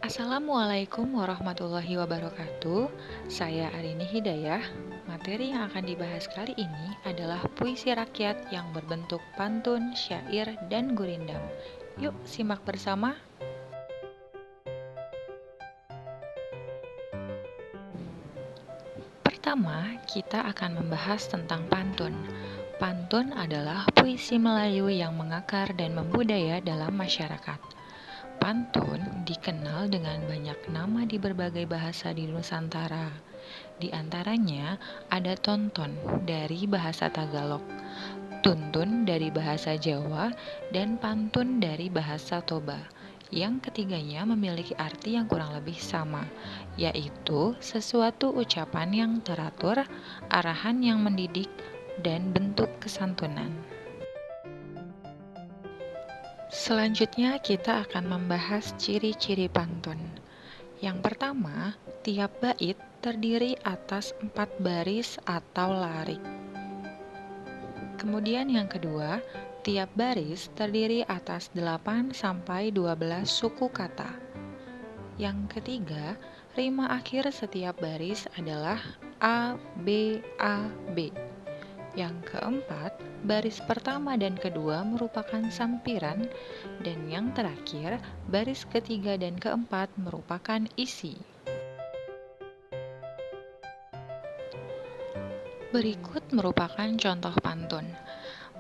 Assalamualaikum warahmatullahi wabarakatuh. Saya Arini Hidayah. Materi yang akan dibahas kali ini adalah puisi rakyat yang berbentuk pantun, syair, dan gurindam. Yuk simak bersama. Pertama, kita akan membahas tentang pantun. Pantun adalah puisi Melayu yang mengakar dan membudaya dalam masyarakat. Pantun dikenal dengan banyak nama di berbagai bahasa di Nusantara. Di antaranya ada tonton dari bahasa Tagalog, tuntun dari bahasa Jawa, dan pantun dari bahasa Toba. Yang ketiganya memiliki arti yang kurang lebih sama, yaitu sesuatu ucapan yang teratur, arahan yang mendidik, dan bentuk kesantunan. Selanjutnya kita akan membahas ciri-ciri pantun. Yang pertama, tiap bait terdiri atas 4 baris atau larik. Kemudian yang kedua, tiap baris terdiri atas 8 sampai 12 suku kata. Yang ketiga, rima akhir setiap baris adalah A, B, A, B. Yang keempat, baris pertama dan kedua merupakan sampiran, dan yang terakhir, baris ketiga dan keempat merupakan isi. Berikut merupakan contoh pantun.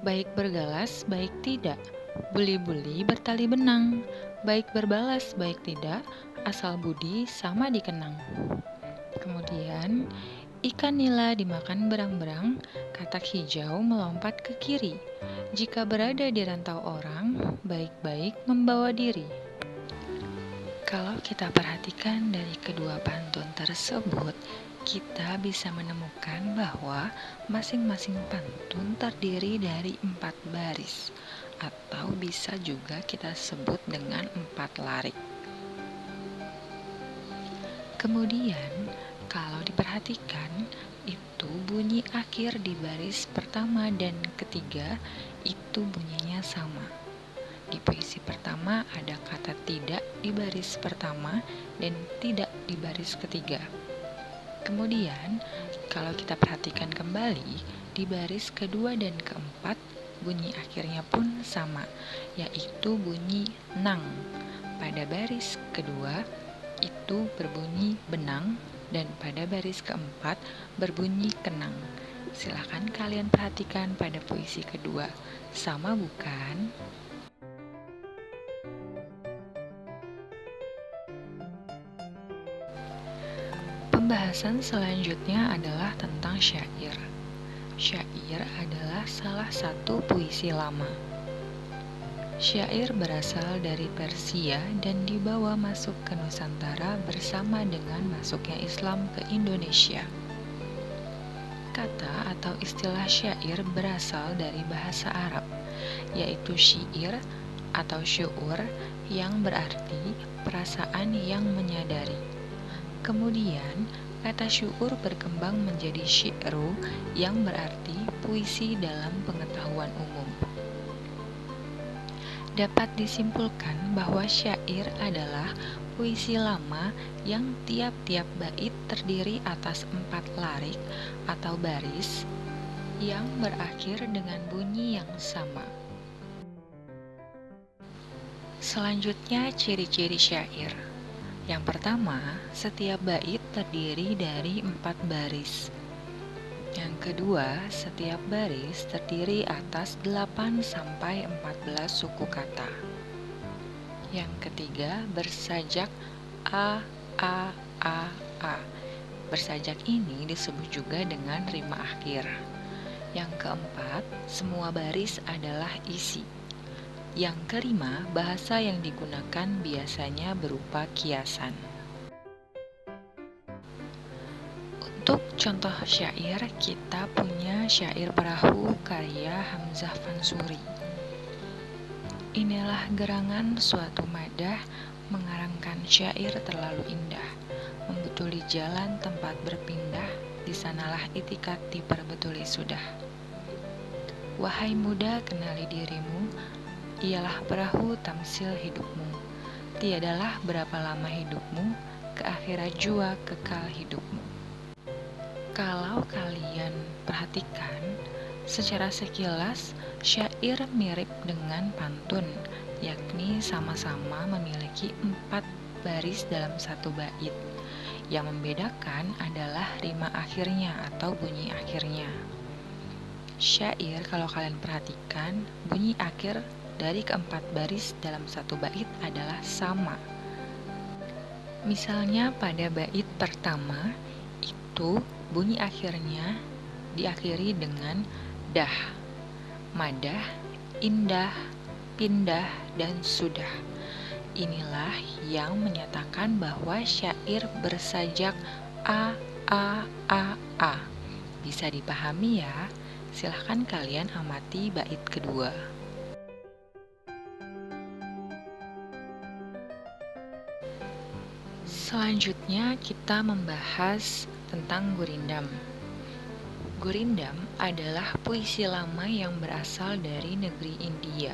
Baik bergalas, baik tidak. Buli-buli bertali benang. Baik berbalas, baik tidak. Asal budi sama dikenang. Kemudian, ikan nila dimakan berang-berang, katak hijau melompat ke kiri. Jika berada di rantau orang, baik-baik membawa diri. Kalau kita perhatikan dari kedua pantun tersebut, kita bisa menemukan bahwa masing-masing pantun terdiri dari 4 baris, atau bisa juga kita sebut dengan 4 larik. Kemudian, kalau diperhatikan, itu bunyi akhir di baris pertama dan ketiga itu bunyinya sama. Di puisi pertama ada kata tidak di baris pertama dan tidak di baris ketiga. Kemudian, kalau kita perhatikan kembali, di baris kedua dan keempat bunyi akhirnya pun sama, yaitu bunyi nang. Pada baris kedua itu berbunyi benang, dan pada baris keempat berbunyi kenang. Silahkan kalian perhatikan pada puisi kedua, sama bukan? Pembahasan selanjutnya adalah tentang syair. Syair adalah salah satu puisi lama. Syair berasal dari Persia dan dibawa masuk ke Nusantara bersama dengan masuknya Islam ke Indonesia. Kata atau istilah syair berasal dari bahasa Arab, yaitu syair atau syu'ur yang berarti perasaan yang menyadari. Kemudian, kata syu'ur berkembang menjadi syi'ru yang berarti puisi dalam pengetahuan umum. Dapat disimpulkan bahwa syair adalah puisi lama yang tiap-tiap bait terdiri atas 4 larik atau baris yang berakhir dengan bunyi yang sama. Selanjutnya, ciri-ciri syair. Yang pertama, setiap bait terdiri dari 4 baris. Yang kedua, setiap baris terdiri atas 8 sampai 14 suku kata. Yang ketiga, bersajak A, A, A, A. Bersajak ini disebut juga dengan rima akhir. Yang keempat, semua baris adalah isi. Yang kelima, bahasa yang digunakan biasanya berupa kiasan. Untuk contoh syair, kita punya syair Perahu karya Hamzah Fansuri. Inilah gerangan suatu madah, mengarangkan syair terlalu indah, membetuli jalan tempat berpindah, di sanalah itikat diperbetuli sudah. Wahai muda, kenali dirimu, ialah perahu tamsil hidupmu. tiadalah berapa lama hidupmu, ke akhirat jua kekal hidupmu. Kalau kalian perhatikan, secara sekilas syair mirip dengan pantun, yakni sama-sama memiliki 4 baris dalam satu bait. Yang membedakan adalah rima akhirnya atau bunyi akhirnya. Syair kalau kalian perhatikan, bunyi akhir dari keempat baris dalam satu bait adalah sama. Misalnya pada bait pertama, itu bunyi akhirnya diakhiri dengan dah, madah, indah, pindah, dan sudah. Inilah yang menyatakan bahwa syair bersajak a a a a. Bisa dipahami ya? Silahkan kalian amati bait kedua. Selanjutnya kita membahas tentang gurindam. Gurindam adalah puisi lama yang berasal dari negeri India.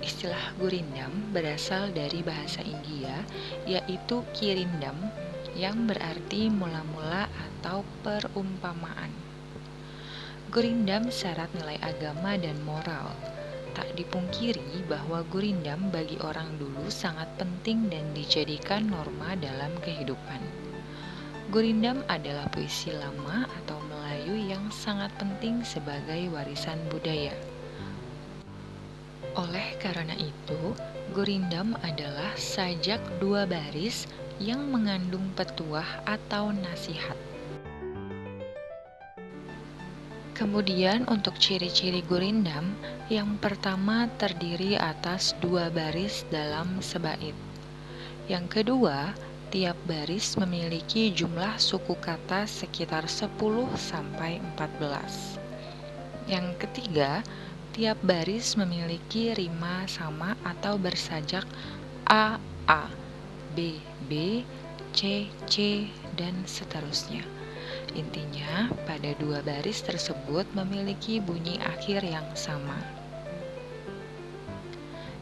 Istilah gurindam berasal dari bahasa India, yaitu kirindam, yang berarti mula-mula atau perumpamaan. Gurindam syarat nilai agama dan moral. Tak dipungkiri bahwa gurindam bagi orang dulu sangat penting dan dijadikan norma dalam kehidupan. Gurindam adalah puisi lama atau Melayu yang sangat penting sebagai warisan budaya. Oleh karena itu, gurindam adalah sajak 2 baris yang mengandung petuah atau nasihat. Kemudian untuk ciri-ciri gurindam, yang pertama terdiri atas 2 baris dalam sebait. Yang kedua, tiap baris memiliki jumlah suku kata sekitar 10-14. Yang ketiga, tiap baris memiliki rima sama atau bersajak A, A, B, B, C, C, dan seterusnya. Intinya, pada 2 baris tersebut memiliki bunyi akhir yang sama.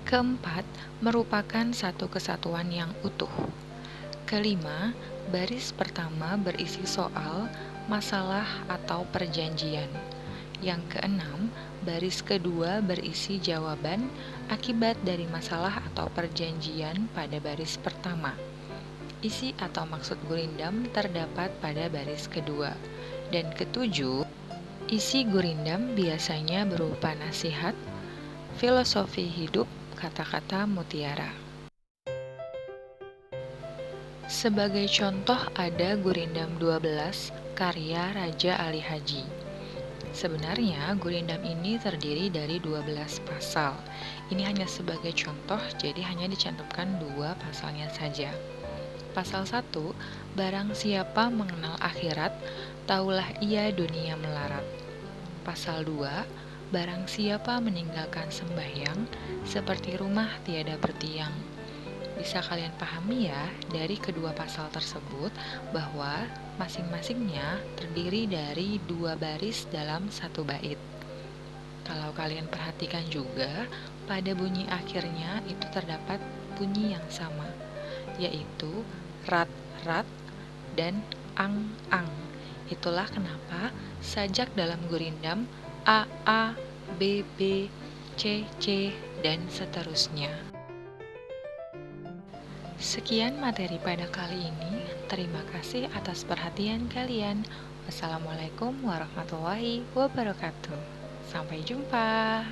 Keempat, merupakan satu kesatuan yang utuh. Kelima, baris pertama berisi soal, masalah, atau perjanjian. Yang keenam, baris kedua berisi jawaban akibat dari masalah atau perjanjian pada baris pertama. Isi atau maksud gurindam terdapat pada baris kedua. Dan ketujuh, isi gurindam biasanya berupa nasihat, filosofi hidup, kata-kata mutiara. Sebagai contoh ada Gurindam 12 karya Raja Ali Haji. Sebenarnya gurindam ini terdiri dari 12 pasal. Ini hanya sebagai contoh, jadi hanya dicantumkan 2 pasalnya saja. Pasal 1, barang siapa mengenal akhirat, taulah ia dunia melarat. Pasal 2, barang siapa meninggalkan sembahyang, seperti rumah tiada bertiang. Bisa kalian pahami ya dari kedua pasal tersebut bahwa masing-masingnya terdiri dari 2 baris dalam satu bait. Kalau kalian perhatikan juga, pada bunyi akhirnya itu terdapat bunyi yang sama, yaitu rat-rat dan ang-ang. Itulah kenapa sajak dalam gurindam A, A, B, B, C, C, dan seterusnya. Sekian materi pada kali ini. Terima kasih atas perhatian kalian. Wassalamualaikum warahmatullahi wabarakatuh. Sampai jumpa.